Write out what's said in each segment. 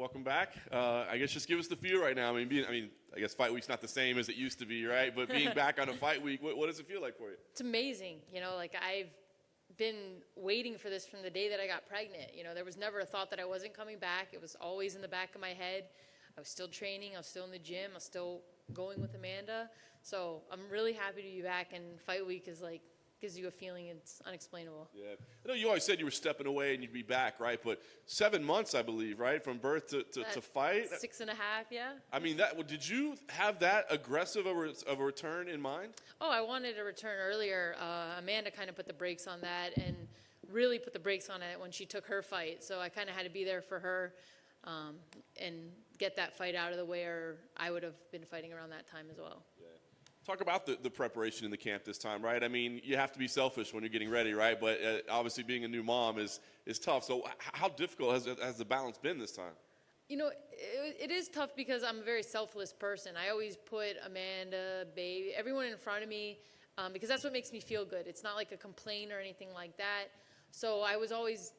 welcome back. I guess just give us the feel right now. I guess fight week's not the same as it used to be, right? But being back on a fight week, what does it feel like for you? It's amazing. I've been waiting for this from the day that I got pregnant. There was never a thought that I wasn't coming back. It was always in the back of my head. I was still training. I was still in the gym. I was still going with Amanda. So I'm really happy to be back. And fight week is gives you a feeling it's unexplainable. Yeah. I know you always said you were stepping away and you'd be back, right? But 7 months, I believe, right? From birth to fight? 6.5, yeah. Did you have that aggressive of a return in mind? Oh, I wanted a return earlier. Amanda kind of put the brakes on that and really put the brakes on it when she took her fight. So I kind of had to be there for her and get that fight out of the way, or I would have been fighting around that time as well. Talk about the preparation in the camp this time, right? You have to be selfish when you're getting ready, right? But obviously being a new mom is tough. So how difficult has the balance been this time? It is tough because I'm a very selfless person. I always put Amanda, baby, everyone in front of me because that's what makes me feel good. It's not like a complaint or anything like that. So I was always,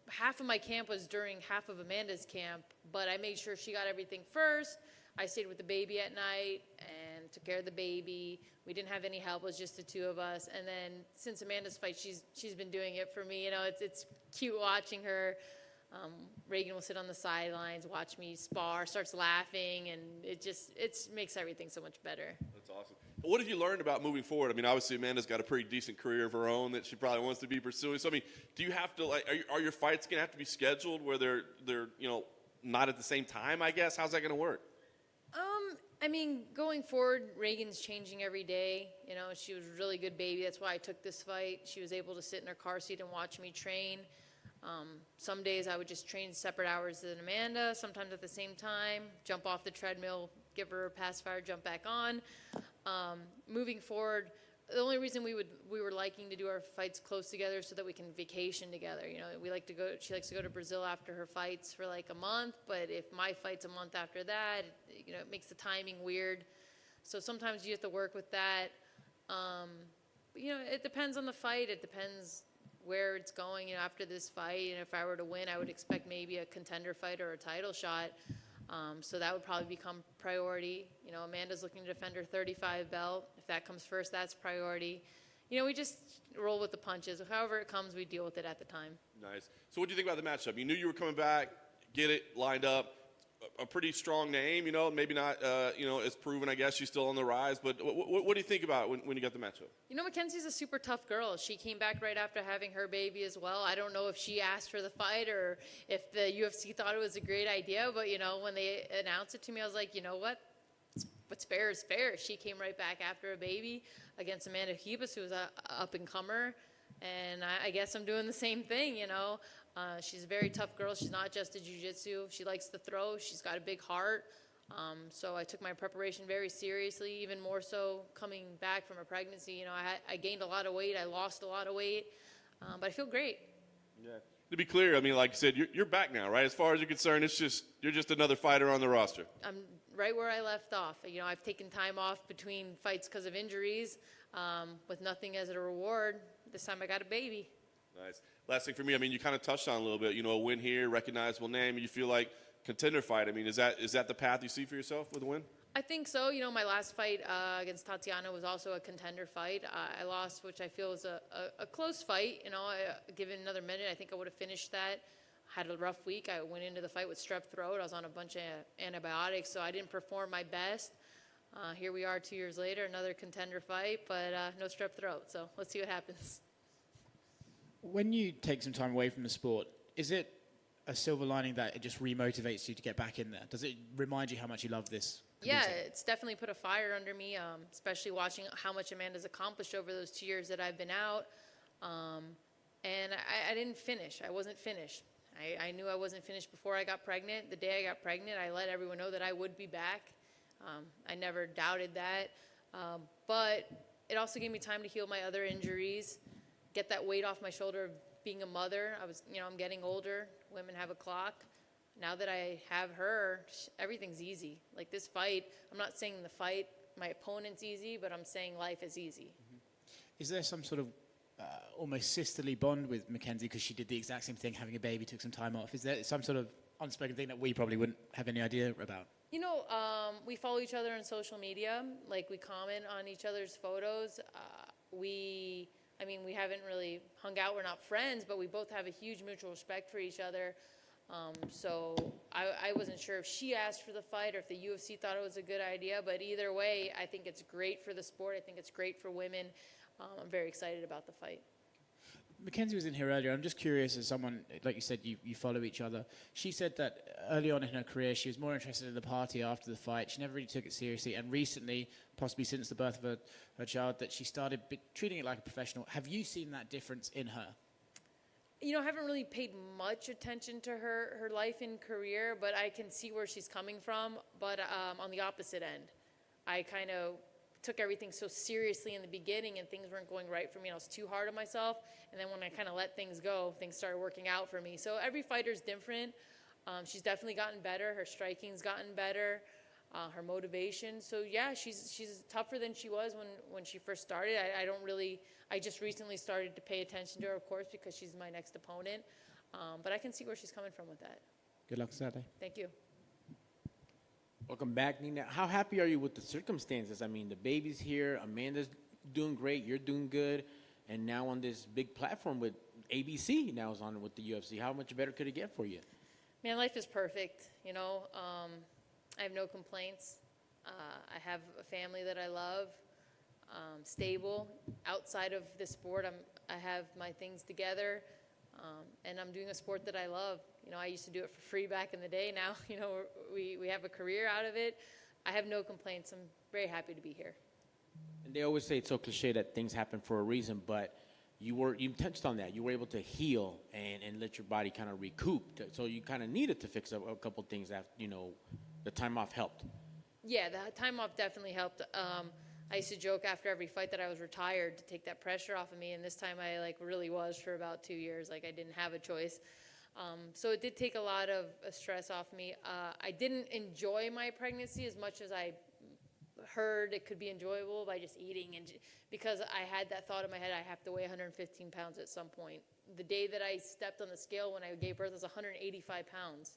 half of my camp was during half of Amanda's camp, but I made sure she got everything first. I stayed with the baby at night and took care of the baby. We didn't have any help. It was just the two of us. And then since Amanda's fight, she's been doing it for me. It's cute watching her. Reagan will sit on the sidelines, watch me spar, starts laughing, and it makes everything so much better. That's awesome. What have you learned about moving forward? Obviously Amanda's got a pretty decent career of her own that she probably wants to be pursuing. So, do you have to are your fights going to have to be scheduled where they're not at the same time, I guess? How's that going to work? Going forward, Reagan's changing every day. She was a really good baby. That's why I took this fight. She was able to sit in her car seat and watch me train. Some days I would just train separate hours than Amanda, sometimes at the same time, jump off the treadmill, give her a pass fire, jump back on. Moving forward, the only reason we were liking to do our fights close together is so that we can vacation together. She likes to go to Brazil after her fights for like a month, but if my fight's a month after that, it makes the timing weird. So sometimes you have to work with that. It depends on the fight. It depends where it's going. After this fight, and if I were to win, I would expect maybe a contender fight or a title shot. So that would probably become priority. Amanda's looking to defend her 35 belt. If that comes first, that's priority. We just roll with the punches. However it comes, we deal with it at the time. Nice. So what do you think about the matchup? You knew you were coming back, get it lined up. A pretty strong name, maybe not, as proven, I guess. She's still on the rise. But what do you think about it when you got the matchup? Mackenzie's a super tough girl. She came back right after having her baby as well. I don't know if she asked for the fight or if the UFC thought it was a great idea. But, when they announced it to me, I was like, what? What's fair is fair. She came right back after a baby against Amanda Nunes, who was an up-and-comer. And I guess I'm doing the same thing, She's a very tough girl. She's not just a jiu-jitsu. She likes to throw. She's got a big heart. So I took my preparation very seriously, even more so coming back from a pregnancy. I gained a lot of weight. I lost a lot of weight. But I feel great. Yeah. To be clear, like you said, you're back now, right? As far as you're concerned, you're just another fighter on the roster. I'm right where I left off. I've taken time off between fights because of injuries with nothing as a reward. This time I got a baby. Nice. Last thing for me, you kind of touched on a little bit, a win here, recognizable name. You feel like contender fight. Is that the path you see for yourself with a win? I think so. My last fight against Tatiana was also a contender fight. I lost, which I feel was a close fight. Given another minute, I think I would have finished that. Had a rough week. I went into the fight with strep throat. I was on a bunch of antibiotics, so I didn't perform my best. Here we are 2 years later, another contender fight, but no strep throat. So let's see what happens. When you take some time away from the sport, is it a silver lining that it just remotivates you to get back in there? Does it remind you how much you love this? Yeah, it's definitely put a fire under me, especially watching how much Amanda's accomplished over those 2 years that I've been out. And I didn't finish. I wasn't finished. I knew I wasn't finished before I got pregnant. The day I got pregnant, I let everyone know that I would be back. I never doubted that. But it also gave me time to heal my other injuries, get that weight off my shoulder of being a mother. I'm getting older. Women have a clock. Now that I have her, everything's easy. Like this fight, I'm not saying the fight, my opponent's easy, but I'm saying life is easy. Mm-hmm. Is there some sort of almost sisterly bond with Mackenzie because she did the exact same thing, having a baby, took some time off? Is there some sort of unspoken thing that we probably wouldn't have any idea about? You know, we follow each other on social media. Like, we comment on each other's photos. We haven't really hung out. We're not friends, but we both have a huge mutual respect for each other. So I wasn't sure if she asked for the fight or if the UFC thought it was a good idea. But either way, I think it's great for the sport. I think it's great for women. I'm very excited about the fight. Mackenzie was in here earlier. I'm just curious, as someone, like you said, you follow each other. She said that early on in her career, she was more interested in the party after the fight. She never really took it seriously. And recently, possibly since the birth of her child, that she started treating it like a professional. Have you seen that difference in her? You know, I haven't really paid much attention to her life and career, but I can see where she's coming from. But on the opposite end, I kind of took everything so seriously in the beginning, and things weren't going right for me. I was too hard on myself, and then when I kind of let things go, things started working out for me. So every fighter's different. She's definitely gotten better. Her striking's gotten better. Her motivation. So yeah, she's tougher than she was when she first started. I just recently started to pay attention to her, of course, because she's my next opponent. But I can see where she's coming from with that. Good luck Saturday. Thank you. Welcome back, Nina. How happy are you with the circumstances? I mean, the baby's here, Amanda's doing great, you're doing good, and now on this big platform with ABC now is on with the UFC. How much better could it get for you? Man, life is perfect, you know. I have no complaints. I have a family that I love, stable. Outside of this sport, I have my things together, and I'm doing a sport that I love. You know, I used to do it for free back in the day. Now, you know, we have a career out of it. I have no complaints. I'm very happy to be here. And they always say it's so cliche that things happen for a reason, but you touched on that. You were able to heal and let your body kind of recoup. So you kind of needed to fix a couple things after, you know, the time off helped. Yeah, the time off definitely helped. I used to joke after every fight that I was retired to take that pressure off of me, and this time I really was for about 2 years. I didn't have a choice. So it did take a lot of stress off me. I didn't enjoy my pregnancy as much as I heard it could be enjoyable by just eating, and because I had that thought in my head, I have to weigh 115 pounds at some point. The day that I stepped on the scale when I gave birth was 185 pounds,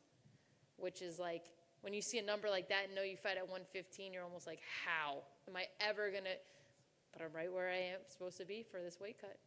which is like, when you see a number like that and know you fight at 115, you're almost like, how am I ever gonna? But I'm right where I am supposed to be for this weight cut.